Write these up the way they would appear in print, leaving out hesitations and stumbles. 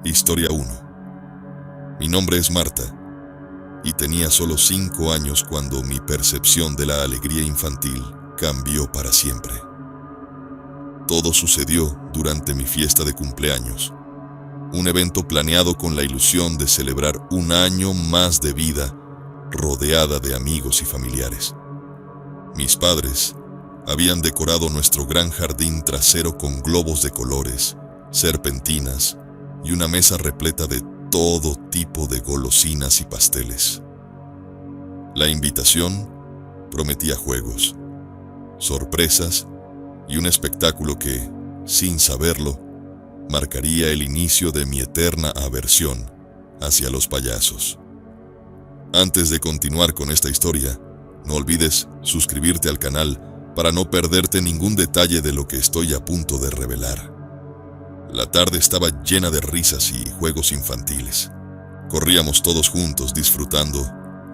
Historia 1. Mi nombre es Marta, y tenía solo 5 años cuando mi percepción de la alegría infantil cambió para siempre. Todo sucedió durante mi fiesta de cumpleaños, un evento planeado con la ilusión de celebrar un año más de vida rodeada de amigos y familiares. Mis padres habían decorado nuestro gran jardín trasero con globos de colores, serpentinas y una mesa repleta de todo tipo de golosinas y pasteles. La invitación prometía juegos, sorpresas y un espectáculo que, sin saberlo, marcaría el inicio de mi eterna aversión hacia los payasos. Antes de continuar con esta historia, no olvides suscribirte al canal para no perderte ningún detalle de lo que estoy a punto de revelar. La tarde estaba llena de risas y juegos infantiles. Corríamos todos juntos disfrutando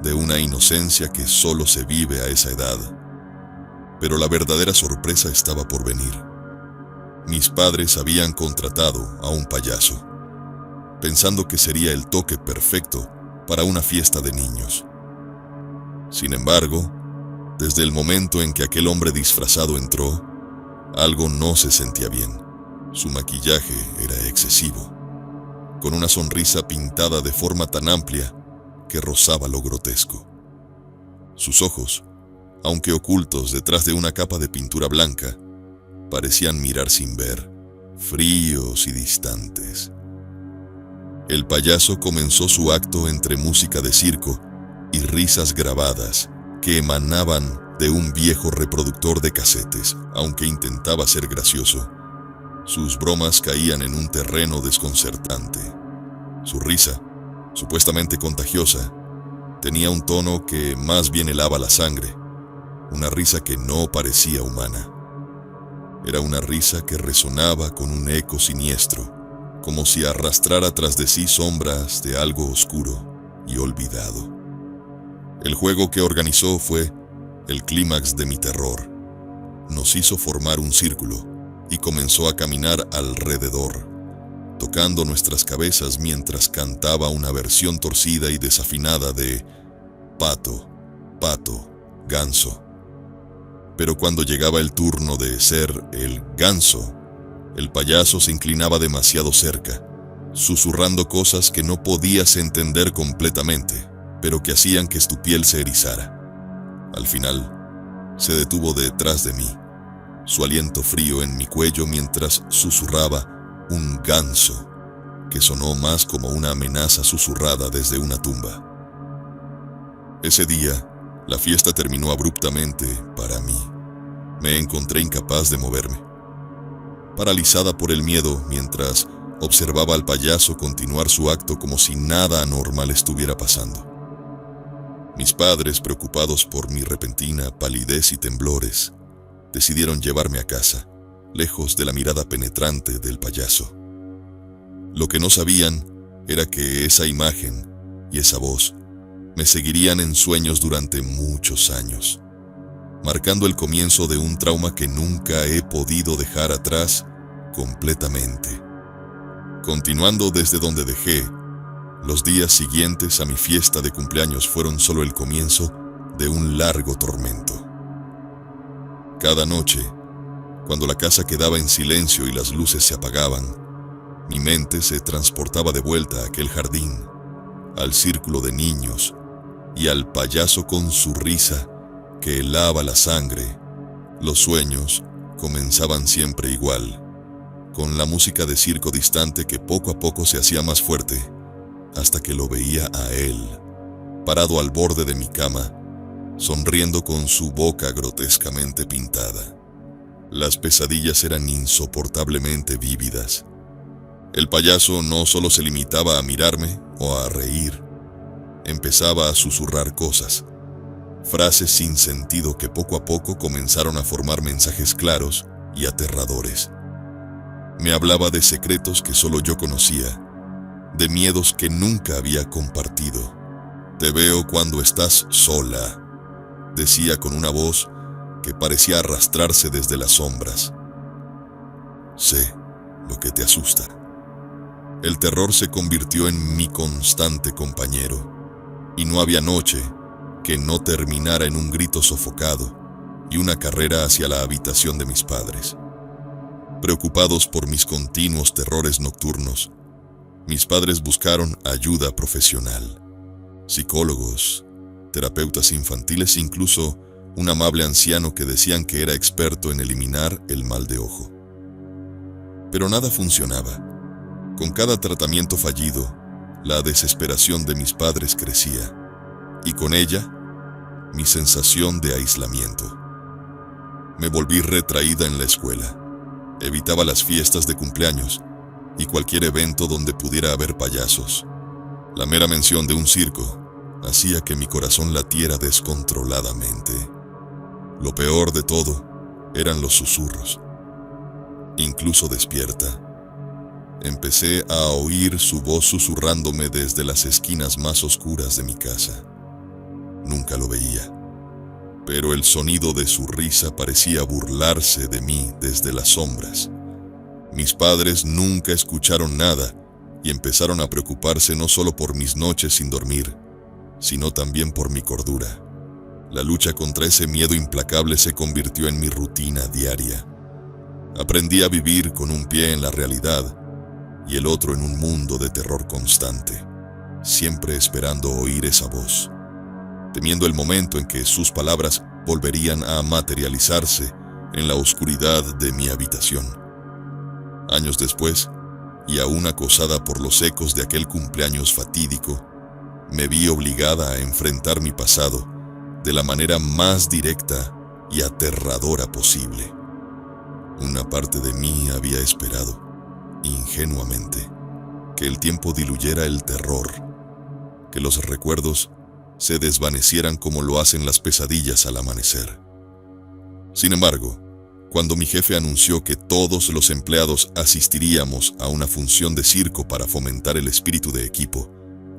de una inocencia que solo se vive a esa edad. Pero la verdadera sorpresa estaba por venir. Mis padres habían contratado a un payaso, pensando que sería el toque perfecto para una fiesta de niños. Sin embargo, desde el momento en que aquel hombre disfrazado entró, algo no se sentía bien. Su maquillaje era excesivo, con una sonrisa pintada de forma tan amplia que rozaba lo grotesco. Sus ojos, aunque ocultos detrás de una capa de pintura blanca, parecían mirar sin ver, fríos y distantes. El payaso comenzó su acto entre música de circo y risas grabadas que emanaban de un viejo reproductor de casetes. Aunque intentaba ser gracioso, sus bromas caían en un terreno desconcertante. Su risa, supuestamente contagiosa, tenía un tono que más bien helaba la sangre, una risa que no parecía humana. Era una risa que resonaba con un eco siniestro, como si arrastrara tras de sí sombras de algo oscuro y olvidado. El juego que organizó fue el clímax de mi terror. Nos hizo formar un círculo y comenzó a caminar alrededor, tocando nuestras cabezas mientras cantaba una versión torcida y desafinada de pato, pato, ganso. Pero cuando llegaba el turno de ser el ganso, el payaso se inclinaba demasiado cerca, susurrando cosas que no podías entender completamente, pero que hacían que tu piel se erizara. Al final, se detuvo detrás de mí, su aliento frío en mi cuello mientras susurraba un ganso, que sonó más como una amenaza susurrada desde una tumba. Ese día, la fiesta terminó abruptamente para mí. Me encontré incapaz de moverme, paralizada por el miedo mientras observaba al payaso continuar su acto como si nada anormal estuviera pasando. Mis padres, preocupados por mi repentina palidez y temblores, decidieron llevarme a casa, lejos de la mirada penetrante del payaso. Lo que no sabían era que esa imagen y esa voz me seguirían en sueños durante muchos años, marcando el comienzo de un trauma que nunca he podido dejar atrás completamente. Continuando desde donde dejé, los días siguientes a mi fiesta de cumpleaños fueron solo el comienzo de un largo tormento. Cada noche, cuando la casa quedaba en silencio y las luces se apagaban, mi mente se transportaba de vuelta a aquel jardín, al círculo de niños y al payaso con su risa que helaba la sangre. Los sueños comenzaban siempre igual, con la música de circo distante que poco a poco se hacía más fuerte, hasta que lo veía a él, parado al borde de mi cama, sonriendo con su boca grotescamente pintada. Las pesadillas eran insoportablemente vívidas. El payaso no solo se limitaba a mirarme o a reír, empezaba a susurrar cosas, frases sin sentido que poco a poco comenzaron a formar mensajes claros y aterradores. Me hablaba de secretos que solo yo conocía, de miedos que nunca había compartido. Te veo cuando estás sola, decía con una voz que parecía arrastrarse desde las sombras. Sé lo que te asusta. El terror se convirtió en mi constante compañero, y no había noche que no terminara en un grito sofocado y una carrera hacia la habitación de mis padres. Preocupados por mis continuos terrores nocturnos, mis padres buscaron ayuda profesional. Psicólogos, terapeutas infantiles, incluso un amable anciano que decían que era experto en eliminar el mal de ojo. Pero nada funcionaba. Con cada tratamiento fallido, la desesperación de mis padres crecía, y con ella, mi sensación de aislamiento. Me volví retraída en la escuela. Evitaba las fiestas de cumpleaños y cualquier evento donde pudiera haber payasos. La mera mención de un circo hacía que mi corazón latiera descontroladamente. Lo peor de todo eran los susurros. Incluso despierta, empecé a oír su voz susurrándome desde las esquinas más oscuras de mi casa. Nunca lo veía, pero el sonido de su risa parecía burlarse de mí desde las sombras. Mis padres nunca escucharon nada y empezaron a preocuparse no solo por mis noches sin dormir, sino también por mi cordura. La lucha contra ese miedo implacable se convirtió en mi rutina diaria. Aprendí a vivir con un pie en la realidad y el otro en un mundo de terror constante, siempre esperando oír esa voz, temiendo el momento en que sus palabras volverían a materializarse en la oscuridad de mi habitación. Años después, y aún acosada por los ecos de aquel cumpleaños fatídico, me vi obligada a enfrentar mi pasado de la manera más directa y aterradora posible. Una parte de mí había esperado, ingenuamente, que el tiempo diluyera el terror, que los recuerdos se desvanecieran como lo hacen las pesadillas al amanecer. Sin embargo, cuando mi jefe anunció que todos los empleados asistiríamos a una función de circo para fomentar el espíritu de equipo,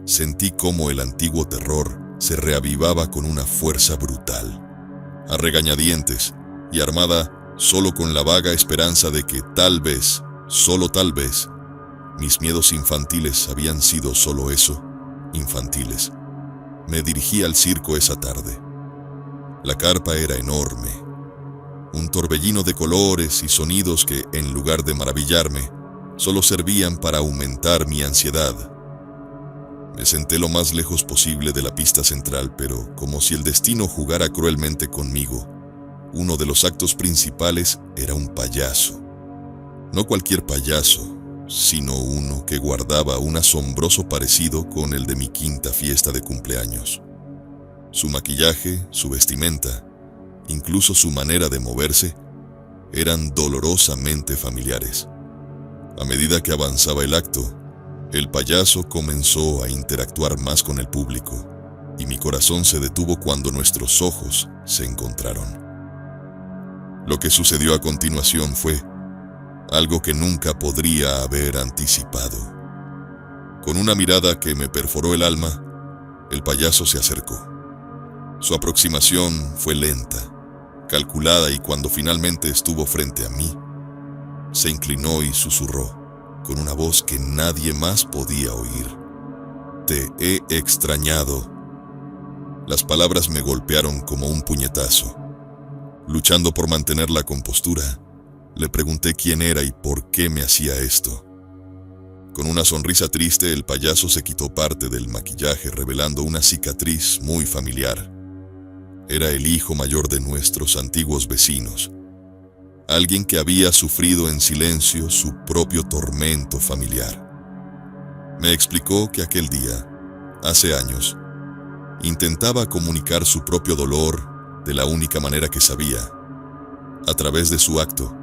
sentí cómo el antiguo terror se reavivaba con una fuerza brutal. A regañadientes y armada solo con la vaga esperanza de que tal vez, solo tal vez, mis miedos infantiles habían sido solo eso, infantiles, me dirigí al circo esa tarde. La carpa era enorme, un torbellino de colores y sonidos que, en lugar de maravillarme, solo servían para aumentar mi ansiedad. Me senté lo más lejos posible de la pista central, pero como si el destino jugara cruelmente conmigo, uno de los actos principales era un payaso. No cualquier payaso, sino uno que guardaba un asombroso parecido con el de mi quinta fiesta de cumpleaños. Su maquillaje, su vestimenta, incluso su manera de moverse, eran dolorosamente familiares. A medida que avanzaba el acto, el payaso comenzó a interactuar más con el público, y mi corazón se detuvo cuando nuestros ojos se encontraron. Lo que sucedió a continuación fue algo que nunca podría haber anticipado. Con una mirada que me perforó el alma, el payaso se acercó. Su aproximación fue lenta, calculada, y cuando finalmente estuvo frente a mí, se inclinó y susurró, con una voz que nadie más podía oír: «Te he extrañado». Las palabras me golpearon como un puñetazo. Luchando por mantener la compostura, le pregunté quién era y por qué me hacía esto. Con una sonrisa triste, el payaso se quitó parte del maquillaje, revelando una cicatriz muy familiar. Era el hijo mayor de nuestros antiguos vecinos, alguien que había sufrido en silencio su propio tormento familiar. Me explicó que aquel día, hace años, intentaba comunicar su propio dolor de la única manera que sabía, a través de su acto,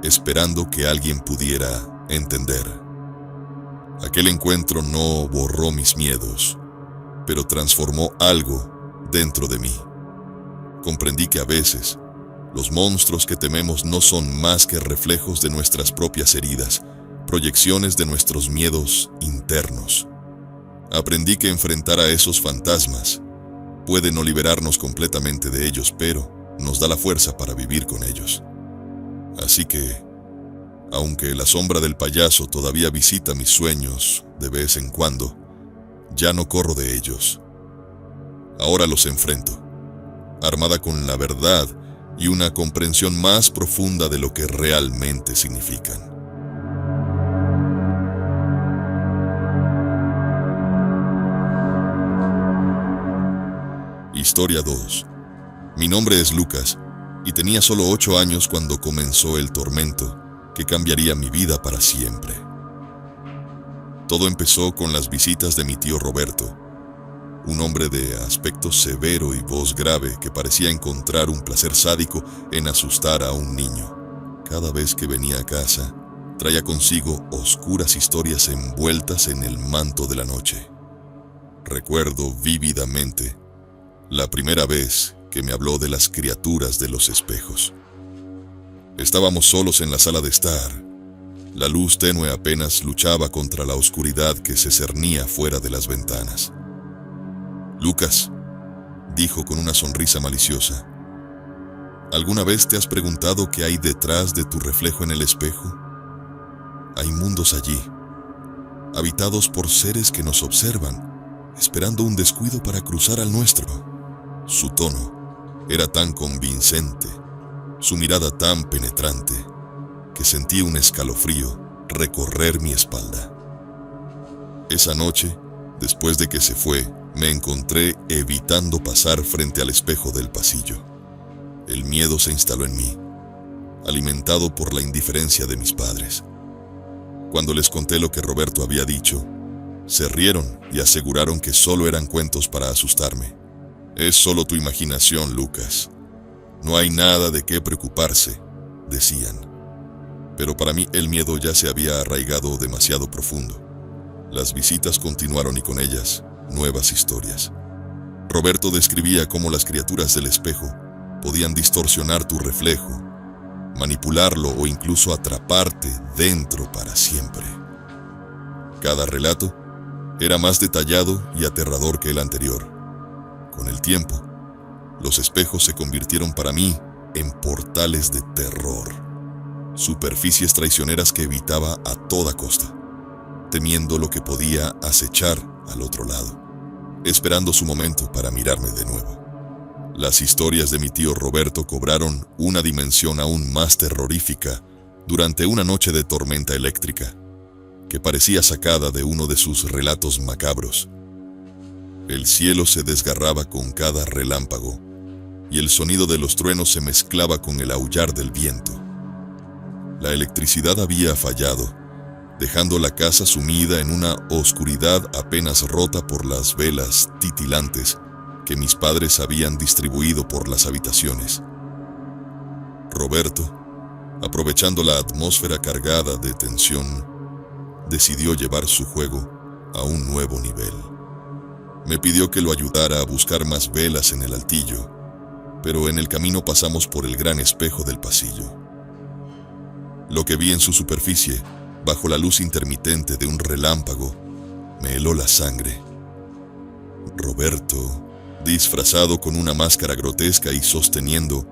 esperando que alguien pudiera entender. Aquel encuentro no borró mis miedos, pero transformó algo dentro de mí. Comprendí que a veces, los monstruos que tememos no son más que reflejos de nuestras propias heridas, proyecciones de nuestros miedos internos. Aprendí que enfrentar a esos fantasmas puede no liberarnos completamente de ellos, pero nos da la fuerza para vivir con ellos. Así que, Aunque la sombra del payaso todavía visita mis sueños de vez en cuando, ya no corro de ellos. Ahora los enfrento, armada con la verdad y una comprensión más profunda de lo que realmente significan. Historia 2. Mi nombre es Lucas y tenía solo 8 años cuando comenzó el tormento que cambiaría mi vida para siempre. Todo empezó con las visitas de mi tío Roberto, un hombre de aspecto severo y voz grave que parecía encontrar un placer sádico en asustar a un niño. Cada vez que venía a casa, traía consigo oscuras historias envueltas en el manto de la noche. Recuerdo vívidamente la primera vez que me habló de las criaturas de los espejos. Estábamos solos en la sala de estar. La luz tenue apenas luchaba contra la oscuridad que se cernía fuera de las ventanas. Lucas, dijo con una sonrisa maliciosa, ¿alguna vez te has preguntado qué hay detrás de tu reflejo en el espejo? Hay mundos allí, habitados por seres que nos observan, esperando un descuido para cruzar al nuestro. Su tono era tan convincente, su mirada tan penetrante, que sentí un escalofrío recorrer mi espalda. Esa noche, después de que se fue, me encontré evitando pasar frente al espejo del pasillo. El miedo se instaló en mí, alimentado por la indiferencia de mis padres. Cuando les conté lo que Roberto había dicho, se rieron y aseguraron que solo eran cuentos para asustarme. Es solo tu imaginación, Lucas. No hay nada de qué preocuparse, decían. Pero para mí el miedo ya se había arraigado demasiado profundo. Las visitas continuaron y con ellas, nuevas historias. Roberto describía cómo las criaturas del espejo podían distorsionar tu reflejo, manipularlo o incluso atraparte dentro para siempre. Cada relato era más detallado y aterrador que el anterior. Con el tiempo, los espejos se convirtieron para mí en portales de terror, superficies traicioneras que evitaba a toda costa, temiendo lo que podía acechar al otro lado, esperando su momento para mirarme de nuevo. Las historias de mi tío Roberto cobraron una dimensión aún más terrorífica durante una noche de tormenta eléctrica, que parecía sacada de uno de sus relatos macabros. El cielo se desgarraba con cada relámpago, y el sonido de los truenos se mezclaba con el aullar del viento. La electricidad había fallado, dejando la casa sumida en una oscuridad apenas rota por las velas titilantes que mis padres habían distribuido por las habitaciones. Roberto, aprovechando la atmósfera cargada de tensión, decidió llevar su juego a un nuevo nivel. Me pidió que lo ayudara a buscar más velas en el altillo, pero en el camino pasamos por el gran espejo del pasillo. Lo que vi en su superficie, bajo la luz intermitente de un relámpago, me heló la sangre. Roberto, disfrazado con una máscara grotesca y sosteniendo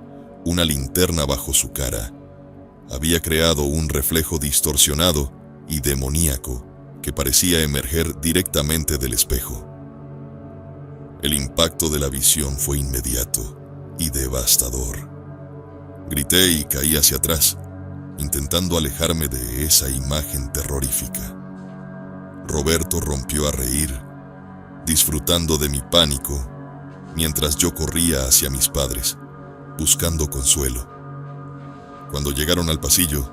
una linterna bajo su cara, había creado un reflejo distorsionado y demoníaco que parecía emerger directamente del espejo. El impacto de la visión fue inmediato y devastador. Grité y caí hacia atrás, intentando alejarme de esa imagen terrorífica. Roberto rompió a reír, disfrutando de mi pánico, mientras yo corría hacia mis padres, buscando consuelo. Cuando llegaron al pasillo,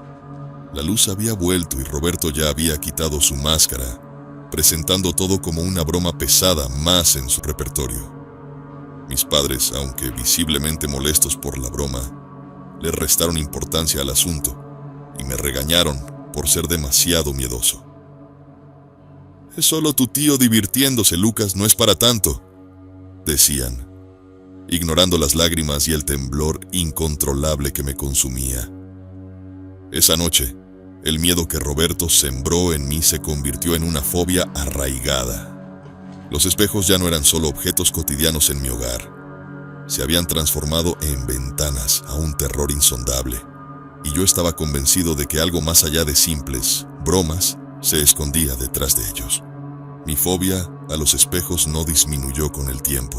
la luz había vuelto y Roberto ya había quitado su máscara, presentando todo como una broma pesada más en su repertorio. Mis padres, aunque visiblemente molestos por la broma, le restaron importancia al asunto y me regañaron por ser demasiado miedoso. «Es solo tu tío divirtiéndose, Lucas, no es para tanto», decían, ignorando las lágrimas y el temblor incontrolable que me consumía. Esa noche, el miedo que Roberto sembró en mí se convirtió en una fobia arraigada. Los espejos ya no eran solo objetos cotidianos en mi hogar. Se habían transformado en ventanas a un terror insondable, y yo estaba convencido de que algo más allá de simples bromas se escondía detrás de ellos. Mi fobia a los espejos no disminuyó con el tiempo,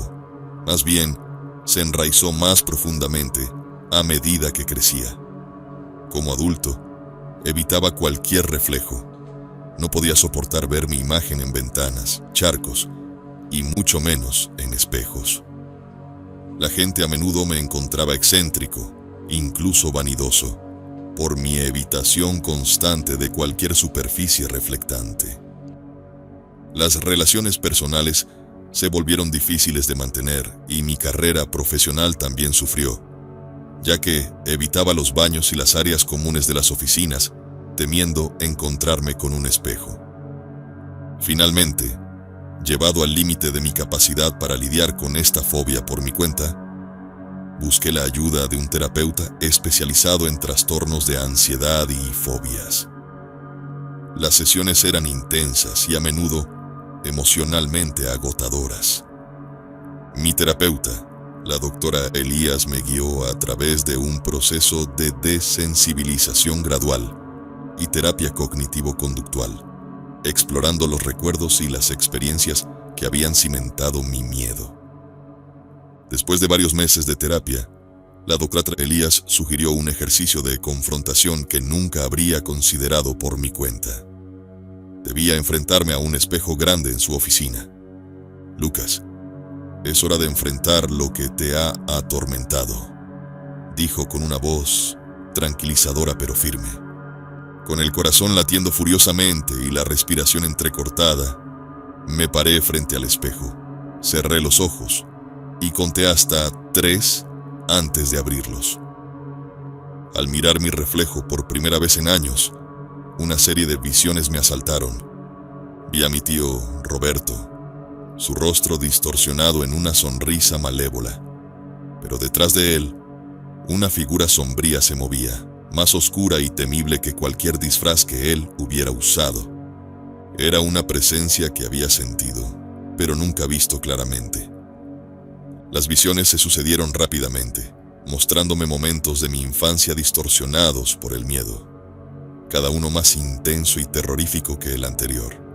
más bien se enraizó más profundamente a medida que crecía. Como adulto, evitaba cualquier reflejo. No podía soportar ver mi imagen en ventanas, charcos y mucho menos en espejos. La gente a menudo me encontraba excéntrico, incluso vanidoso, por mi evitación constante de cualquier superficie reflectante. Las relaciones personales se volvieron difíciles de mantener y mi carrera profesional también sufrió, ya que evitaba los baños y las áreas comunes de las oficinas, temiendo encontrarme con un espejo. Finalmente, llevado al límite de mi capacidad para lidiar con esta fobia por mi cuenta, busqué la ayuda de un terapeuta especializado en trastornos de ansiedad y fobias. Las sesiones eran intensas y a menudo emocionalmente agotadoras. Mi terapeuta, la doctora Elías, me guió a través de un proceso de desensibilización gradual y terapia cognitivo-conductual, explorando los recuerdos y las experiencias que habían cimentado mi miedo. Después de varios meses de terapia, la doctora Elías sugirió un ejercicio de confrontación que nunca habría considerado por mi cuenta. Debía enfrentarme a un espejo grande en su oficina. Lucas, es hora de enfrentar lo que te ha atormentado, dijo con una voz tranquilizadora pero firme. Con el corazón latiendo furiosamente y la respiración entrecortada, me paré frente al espejo, cerré los ojos y conté hasta 3 antes de abrirlos. Al mirar mi reflejo por primera vez en años, una serie de visiones me asaltaron. Vi a mi tío Roberto, su rostro distorsionado en una sonrisa malévola, pero detrás de él, una figura sombría se movía, más oscura y temible que cualquier disfraz que él hubiera usado. Era una presencia que había sentido, pero nunca visto claramente. Las visiones se sucedieron rápidamente, mostrándome momentos de mi infancia distorsionados por el miedo, cada uno más intenso y terrorífico que el anterior.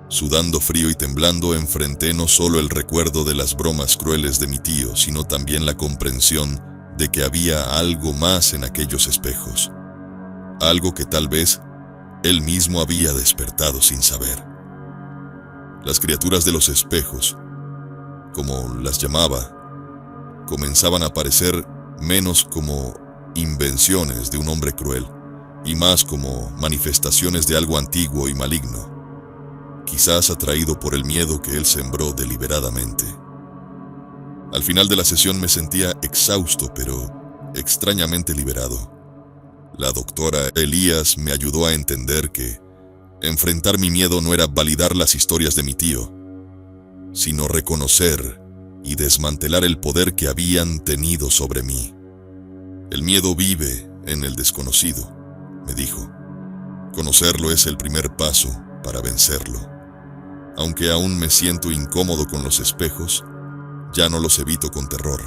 Sudando frío y temblando, enfrenté no solo el recuerdo de las bromas crueles de mi tío, sino también la comprensión de que había algo más en aquellos espejos, algo que tal vez él mismo había despertado sin saber. Las criaturas de los espejos, como las llamaba, comenzaban a parecer menos como invenciones de un hombre cruel y más como manifestaciones de algo antiguo y maligno, quizás atraído por el miedo que él sembró deliberadamente. Al final de la sesión me sentía exhausto, pero extrañamente liberado. La doctora Elías me ayudó a entender que enfrentar mi miedo no era validar las historias de mi tío, sino reconocer y desmantelar el poder que habían tenido sobre mí. El miedo vive en el desconocido, me dijo. Conocerlo es el primer paso para vencerlo. Aunque aún me siento incómodo con los espejos, ya no los evito con terror.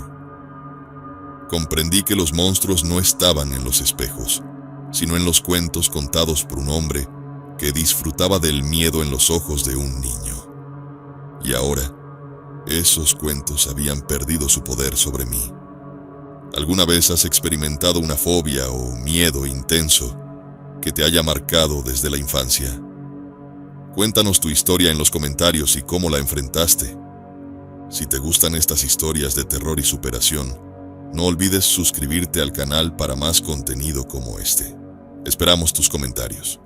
Comprendí que los monstruos no estaban en los espejos, sino en los cuentos contados por un hombre que disfrutaba del miedo en los ojos de un niño. Y ahora, esos cuentos habían perdido su poder sobre mí. ¿Alguna vez has experimentado una fobia o miedo intenso que te haya marcado desde la infancia? Cuéntanos tu historia en los comentarios y cómo la enfrentaste. Si te gustan estas historias de terror y superación, no olvides suscribirte al canal para más contenido como este. Esperamos tus comentarios.